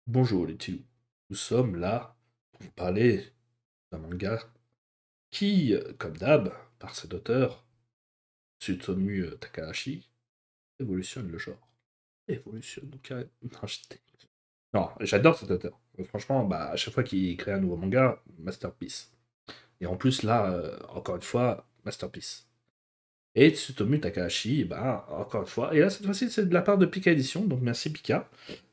Bonjour les Tillous. Nous sommes là pour vous parler d'un manga qui, comme d'hab, par cet auteur, Tsutomu Takahashi, révolutionne le genre. Révolutionne, donc non, non, j'adore cet auteur. Franchement, bah, à chaque fois qu'il crée un nouveau manga, masterpiece. Et en plus, là, encore une fois, masterpiece. Et Tsutomu Takahashi, bah, encore une fois, et là cette fois-ci c'est de la part de Pika Édition, donc merci Pika.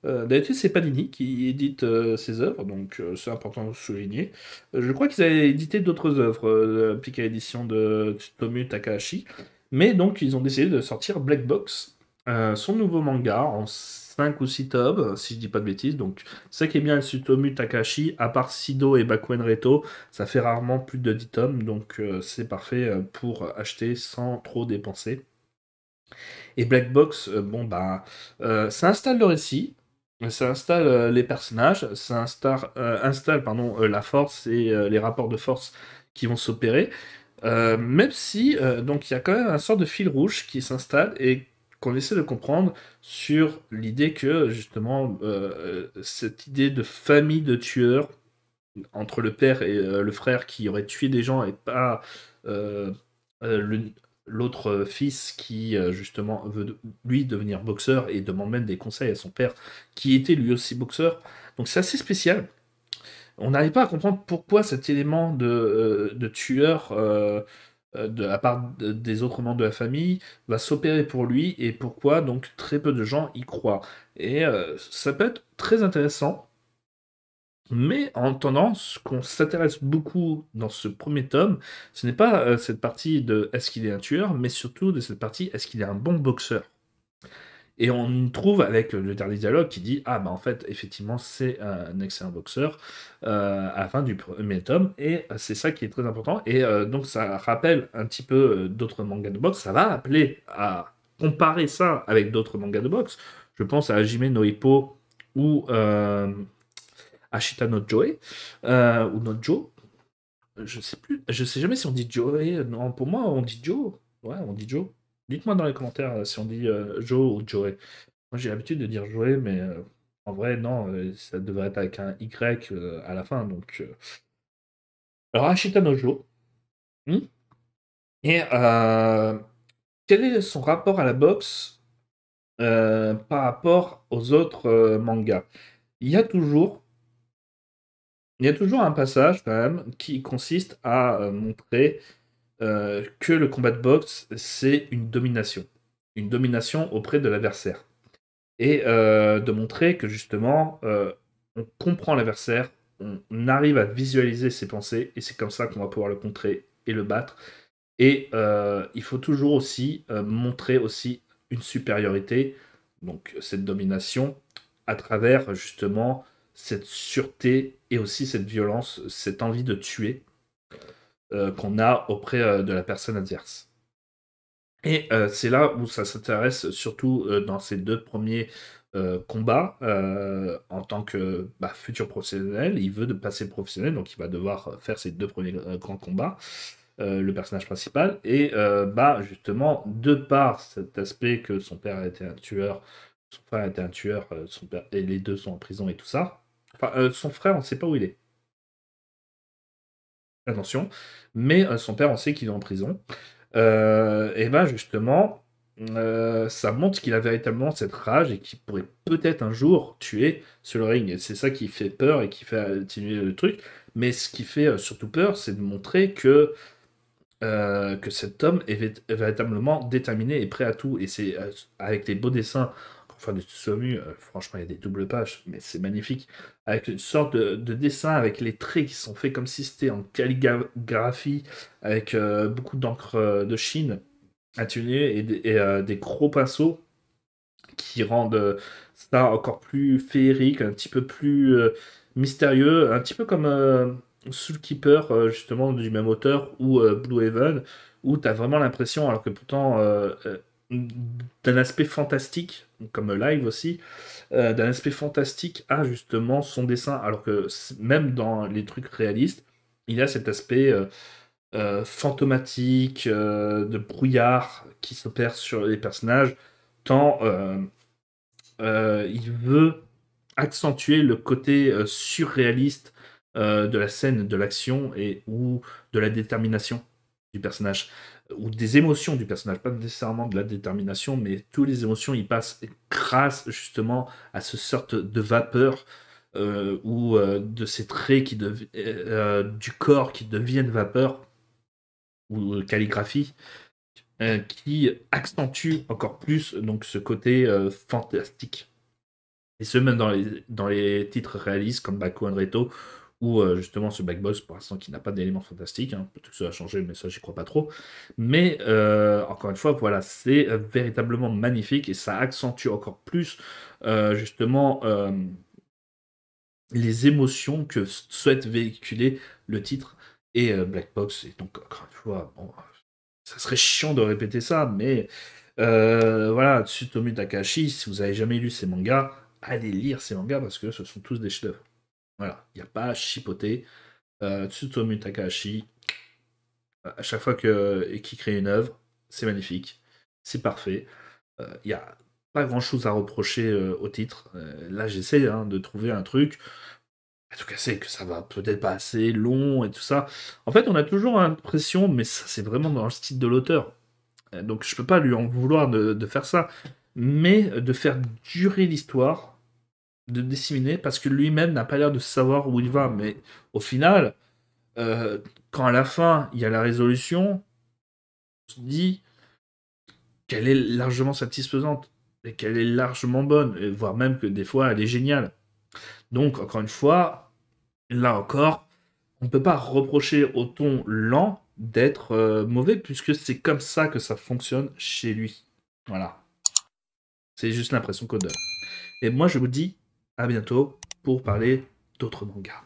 D'habitude c'est Panini qui édite ses œuvres, donc c'est important de souligner. Je crois qu'ils avaient édité d'autres œuvres, Pika Édition de Tsutomu Takahashi, mais donc ils ont décidé de sortir Black Box, son nouveau manga en 5 ou 6 tomes, si je dis pas de bêtises. Donc c'est ça qui est bien Tsutomu Takahashi, à part Sido et Bakuen Reto, ça fait rarement plus de 10 tomes, donc c'est parfait pour acheter sans trop dépenser. Et Black Box, bon bah, ça installe le récit, ça installe les personnages, ça installe pardon, la force et les rapports de force qui vont s'opérer. Même si, donc il y a quand même un sort de fil rouge qui s'installe et qu'on essaie de comprendre sur l'idée que justement cette idée de famille de tueurs entre le père et le frère qui aurait tué des gens et pas euh, le- l'autre fils qui justement veut lui devenir boxeur et demande même des conseils à son père qui était lui aussi boxeur. Donc c'est assez spécial. On n'arrive pas à comprendre pourquoi cet élément de tueur de la part des autres membres de la famille va s'opérer pour lui et pourquoi donc très peu de gens y croient. Et ça peut être très intéressant. Mais en attendant, ce qu'on s'intéresse beaucoup dans ce premier tome, ce n'est pas cette partie de est-ce qu'il est un tueur, mais surtout de cette partie est-ce qu'il est un bon boxeur. Et on y trouve avec le dernier dialogue qui dit ah bah en fait effectivement c'est un excellent boxeur à la fin du premier tome et c'est ça qui est très important et donc ça rappelle un petit peu d'autres mangas de boxe, ça va appeler à comparer ça avec d'autres mangas de boxe. Je pense à Hajime no Ippo ou Ashita no Joe, ou no Joe, je sais plus, je sais jamais si on dit Joe, non, pour moi on dit Joe, ouais, on dit Joe. Dites-moi dans les commentaires si on dit Joe ou Joe. Moi j'ai l'habitude de dire Joe, mais en vrai, non, ça devrait être avec un Y à la fin, donc. Alors Ashita no Joe, hmm, et quel est son rapport à la boxe par rapport aux autres mangas? Il y a toujours il y a toujours un passage quand même qui consiste à montrer que le combat de boxe, c'est une domination. Une domination auprès de l'adversaire. Et de montrer que justement, on comprend l'adversaire, on arrive à visualiser ses pensées, et c'est comme ça qu'on va pouvoir le contrer et le battre. Et il faut toujours aussi montrer aussi une supériorité, donc cette domination, à travers justement cette sûreté et aussi cette violence, cette envie de tuer qu'on a auprès de la personne adverse. Et c'est là où ça s'intéresse surtout dans ces deux premiers combats en tant que bah, futur professionnel. Il veut de passer professionnel, donc il va devoir faire ces deux premiers grands combats, le personnage principal. Et bah, justement, de par cet aspect que son père a été un tueur, son frère a été un tueur, son père, et les deux sont en prison et tout ça. Enfin, son frère, on ne sait pas où il est. Attention. Mais son père, on sait qu'il est en prison. Et ben justement, ça montre qu'il a véritablement cette rage et qu'il pourrait peut-être un jour tuer sur le ring. Et c'est ça qui fait peur et qui fait atténuer le truc. Mais ce qui fait surtout peur, c'est de montrer que cet homme est véritablement déterminé et prêt à tout. Et c'est avec les beaux dessins, enfin de Tsutomu, franchement il y a des doubles pages, mais c'est magnifique. Avec une sorte de dessin avec les traits qui sont faits comme si c'était en calligraphie, avec beaucoup d'encre de Chine atténuée et des gros pinceaux qui rendent ça encore plus féerique, un petit peu plus mystérieux, un petit peu comme Soul Keeper, justement, du même auteur, ou Blue Heaven, où tu as vraiment l'impression, alors que pourtant, d'un aspect fantastique, comme Live aussi, d'un aspect fantastique à justement son dessin, alors que même dans les trucs réalistes, il y a cet aspect fantomatique, de brouillard qui s'opère sur les personnages, tant il veut accentuer le côté surréaliste de la scène, de l'action ou de la détermination du personnage, ou des émotions du personnage, pas nécessairement de la détermination, mais toutes les émotions y passent grâce justement à ce sorte de vapeur ou de ces traits du corps qui deviennent vapeur ou calligraphie qui accentue encore plus donc ce côté fantastique. Et ce, même dans les titres réalistes comme Baku and Reto, ou justement ce Black Box, pour l'instant, qui n'a pas d'éléments fantastiques. Hein. Peut-être que ça a changé, mais ça, j'y crois pas trop. Mais encore une fois, voilà, c'est véritablement magnifique et ça accentue encore plus, justement, les émotions que souhaite véhiculer le titre et Black Box. Et donc, encore une fois, bon, ça serait chiant de répéter ça, mais voilà, Tsutomu Takahashi, si vous avez jamais lu ses mangas, allez lire ses mangas parce que ce sont tous des chefs-d'œuvre. Voilà, il n'y a pas à chipoter. Tsutomu Takahashi, à chaque fois qu'il crée une œuvre, c'est magnifique, c'est parfait. Il n'y a pas grand-chose à reprocher au titre. Là, j'essaie de trouver un truc. En tout cas, c'est que ça va peut-être pas assez long et tout ça. En fait, on a toujours l'impression, mais ça, c'est vraiment dans le style de l'auteur. Donc, je peux pas lui en vouloir de faire ça. Mais de faire durer l'histoire, de disséminer, parce que lui-même n'a pas l'air de savoir où il va. Mais au final, quand à la fin, il y a la résolution, on se dit qu'elle est largement satisfaisante et qu'elle est largement bonne, et voire même que des fois, elle est géniale. Donc, encore une fois, là encore, on ne peut pas reprocher au ton lent d'être mauvais, puisque c'est comme ça que ça fonctionne chez lui. Voilà. C'est juste l'impression qu'on donne. Et moi, je vous dis à bientôt pour parler d'autres mangas.